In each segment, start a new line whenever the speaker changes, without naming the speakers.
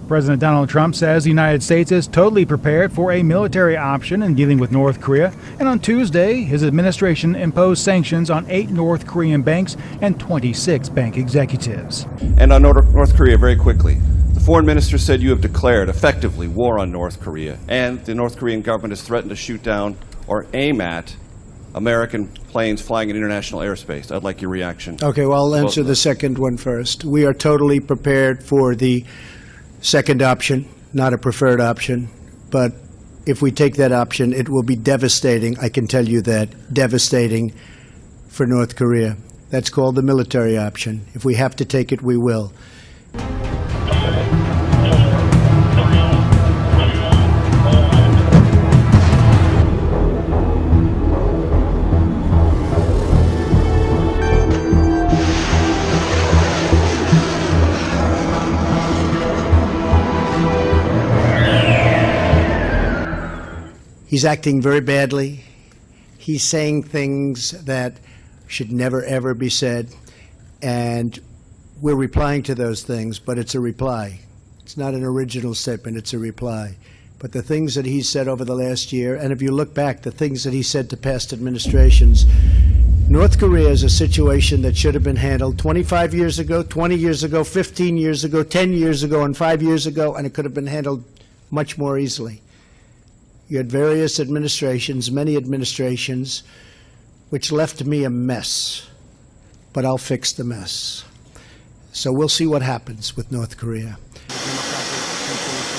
President Donald Trump says the United States is totally prepared for a military option in dealing with North Korea. And on Tuesday, his administration imposed sanctions on 8 North Korean banks and 26 bank executives.
And on North Korea, very quickly. The foreign minister said you have declared effectively war on North Korea, and the North Korean government has threatened to shoot down or aim at American planes flying in international airspace. I'd like your reaction.
Okay, well, I'll answer the second one first. We are totally prepared for the second option, not a preferred option. But if we take that option, it will be devastating, I can tell you that, devastating for North Korea. That's called the military option. If we have to take it, we will. He's acting very badly. He's saying things that should never, ever be said. And we're replying to those things, but it's a reply. It's not an original statement, it's a reply. But the things that he said over the last year, and if you look back, the things that he said to past administrations, North Korea is a situation that should have been handled 25 years ago, 20 years ago, 15 years ago, 10 years ago, and 5 years ago, and it could have been handled much more easily. You had various administrations, many administrations, which left me a mess. But I'll fix the mess. So we'll see what happens with North Korea.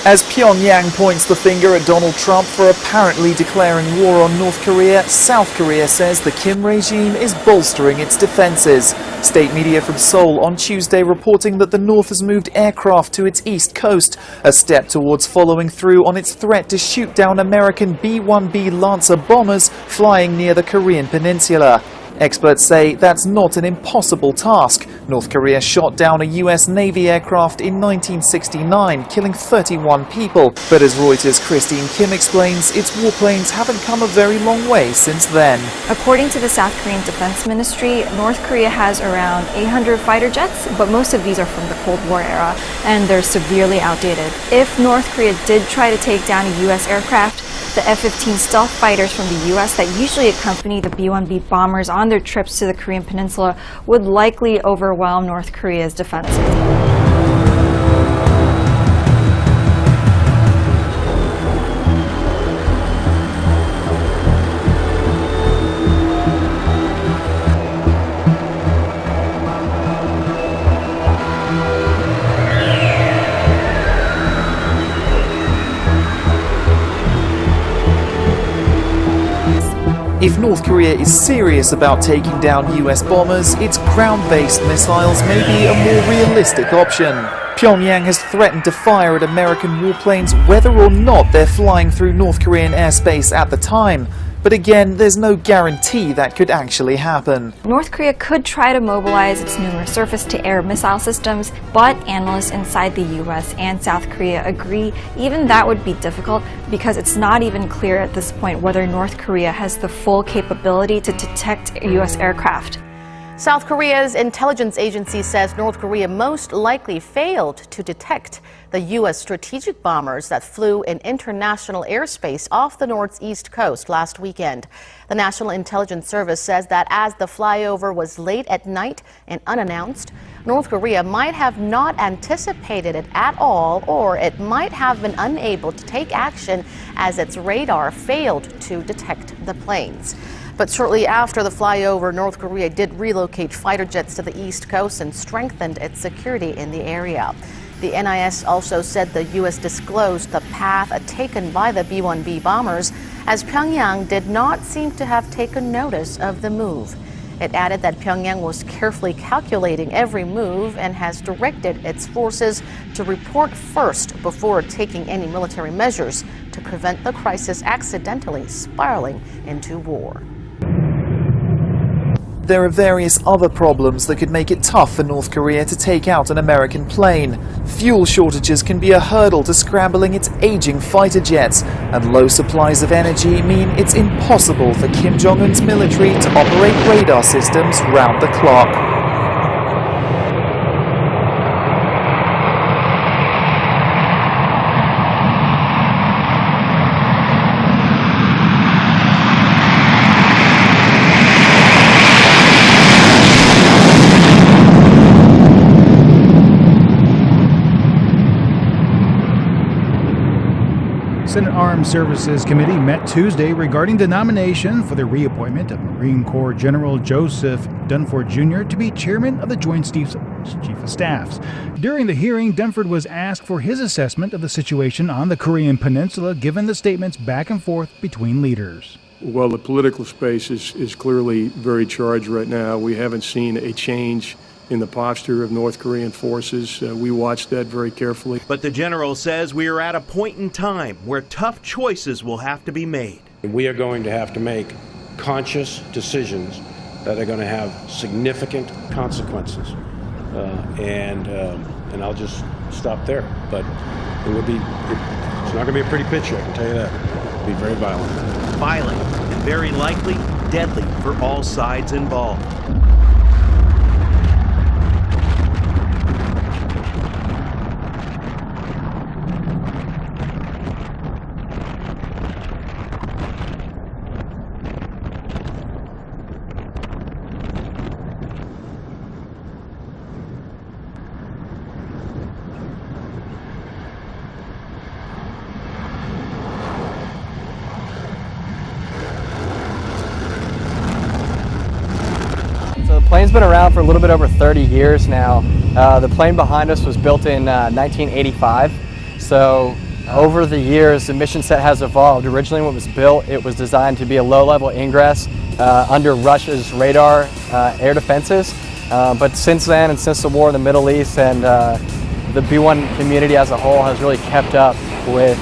As Pyongyang points the finger at Donald Trump for apparently declaring war on North Korea, South Korea says the Kim regime is bolstering its defenses. State media from Seoul on Tuesday reporting that the North has moved aircraft to its east coast, a step towards following through on its threat to shoot down American B-1B Lancer bombers flying near the Korean peninsula. Experts say that's not an impossible task. North Korea shot down a US Navy aircraft in 1969, killing 31 people. But as Reuters' Christine Kim explains, its warplanes haven't come a very long way since then.
According to the South Korean Defense Ministry, North Korea has around 800 fighter jets, but most of these are from the Cold War era, and they're severely outdated. If North Korea did try to take down a US aircraft, the F-15 stealth fighters from the U.S. that usually accompany the B-1B bombers on their trips to the Korean Peninsula would likely overwhelm North Korea's defenses.
If North Korea is serious about taking down US bombers, its ground-based missiles may be a more realistic option. Pyongyang has threatened to fire at American warplanes whether or not they're flying through North Korean airspace at the time. But again, there's no guarantee that could actually happen.
North Korea could try to mobilize its numerous surface-to-air missile systems, but analysts inside the US and South Korea agree even that would be difficult because it's not even clear at this point whether North Korea has the full capability to detect US aircraft.
South Korea's intelligence agency says North Korea most likely failed to detect the U.S. strategic bombers that flew in international airspace off the northeast coast last weekend. The National Intelligence Service says that as the flyover was late at night and unannounced, North Korea might have not anticipated it at all, or it might have been unable to take action as its radar failed to detect the planes. But shortly after the flyover, North Korea did relocate fighter jets to the east coast and strengthened its security in the area. The NIS also said the U.S. disclosed the path taken by the B-1B bombers, as Pyongyang did not seem to have taken notice of the move. It added that Pyongyang was carefully calculating every move and has directed its forces to report first before taking any military measures to prevent the crisis accidentally spiraling into war.
There are various other problems that could make it tough for North Korea to take out an American plane. Fuel shortages can be a hurdle to scrambling its aging fighter jets, and low supplies of energy mean it's impossible for Kim Jong-un's military to operate radar systems round the clock.
Senate Armed Services Committee met Tuesday regarding the nomination for the reappointment of Marine Corps General Joseph Dunford Jr. to be chairman of the Joint Chiefs of Staffs. During the hearing, Dunford was asked for his assessment of the situation on the Korean Peninsula, given the statements back and forth between leaders.
Well, the political space is clearly very charged right now. We haven't seen a change in the posture of North Korean forces. We watched that very carefully.
But the general says we are at a point in time where tough choices will have to be made.
We are going to have to make conscious decisions that are going to have significant consequences. And I'll just stop there. But it's not going to be a pretty picture, I can tell you that. It'll be very violent.
Violent and very likely deadly for all sides involved.
So the plane's been around for a little bit over 30 years now. The plane behind us was built in 1985. So over the years, the mission set has evolved. Originally when it was built, it was designed to be a low-level ingress under Russia's radar air defenses. But since then, and since the war in the Middle East, and the B-1 community as a whole has really kept up with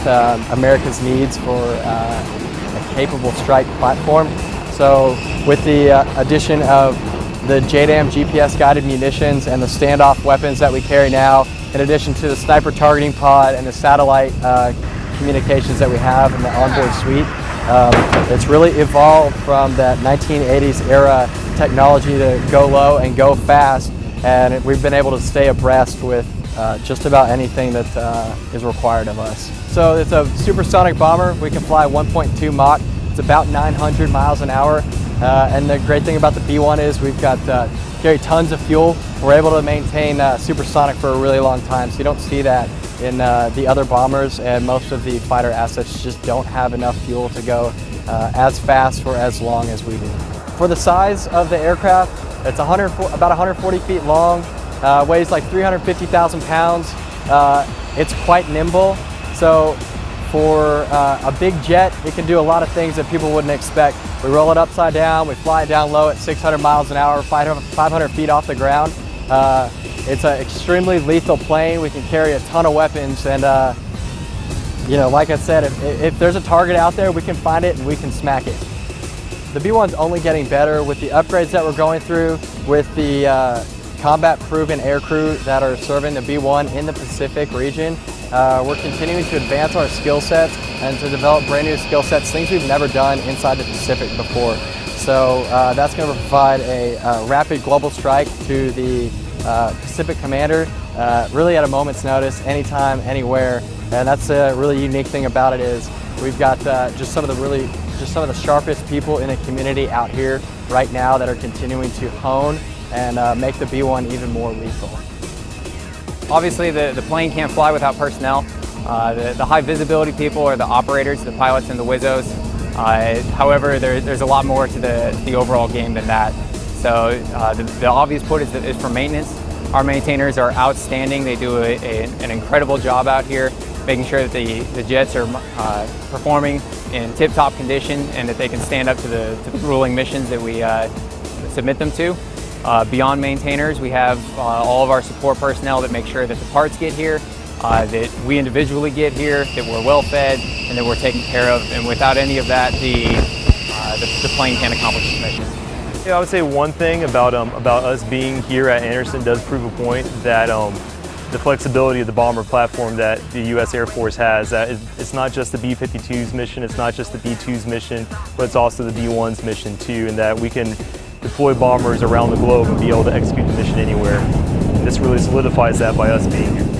America's needs for a capable strike platform. So with the addition of the JDAM GPS-guided munitions and the standoff weapons that we carry now, in addition to the sniper targeting pod and the satellite communications that we have in the onboard suite, it's really evolved from that 1980s era technology to go low and go fast, and we've been able to stay abreast with just about anything that is required of us. So it's a supersonic bomber. We can fly 1.2 Mach. It's about 900 miles an hour. And the great thing about the B-1 is we've got carry tons of fuel. We're able to maintain supersonic for a really long time, so you don't see that in the other bombers, and most of the fighter assets just don't have enough fuel to go as fast for as long as we do. For the size of the aircraft, it's about 140 feet long, weighs like 350,000 pounds. It's quite nimble, so for a big jet, it can do a lot of things that people wouldn't expect. We roll it upside down, we fly it down low at 600 miles an hour, 500 feet off the ground. It's an extremely lethal plane. We can carry a ton of weapons, and you know, like I said, if there's a target out there, we can find it and we can smack it. The B-1's only getting better with the upgrades that we're going through, with the combat-proven aircrew that are serving the B-1 in the Pacific region. We're continuing to advance our skill sets and to develop brand new skill sets, things we've never done inside the Pacific before. So that's going to provide a rapid global strike to the Pacific commander, really at a moment's notice, anytime, anywhere. And that's a really unique thing about it is we've got just some of the sharpest people in the community out here right now that are continuing to hone and make the B-1 even more lethal.
Obviously, the plane can't fly without personnel. The high visibility people are the operators, the pilots, and the WIZZOs. However, there's a lot more to the overall game than that. So the obvious put is for maintenance. Our maintainers are outstanding. They do an incredible job out here, making sure that the jets are performing in tip-top condition and that they can stand up to the grueling missions that we submit them to. Beyond maintainers, we have all of our support personnel that make sure that the parts get here, that we individually get here, that we're well fed, and that we're taken care of. And without any of that, the plane can't accomplish its mission.
Yeah, I would say one thing about us being here at Anderson does prove a point that the flexibility of the bomber platform that the U.S. Air Force has, that it's not just the B-52's mission, it's not just the B-2's mission, but it's also the B-1's mission too, and that we can deploy bombers around the globe and be able to execute the mission anywhere. And this really solidifies that by us being here.